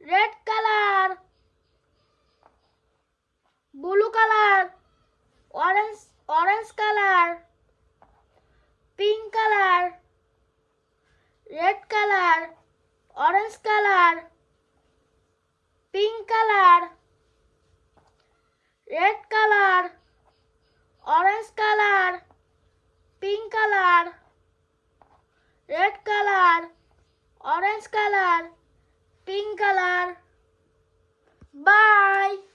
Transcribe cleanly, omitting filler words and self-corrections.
red color, blue color, orange color, pink color, red color, orange color, pink color, red color, orange color, pink color, red color, orange color, pink color. Bye.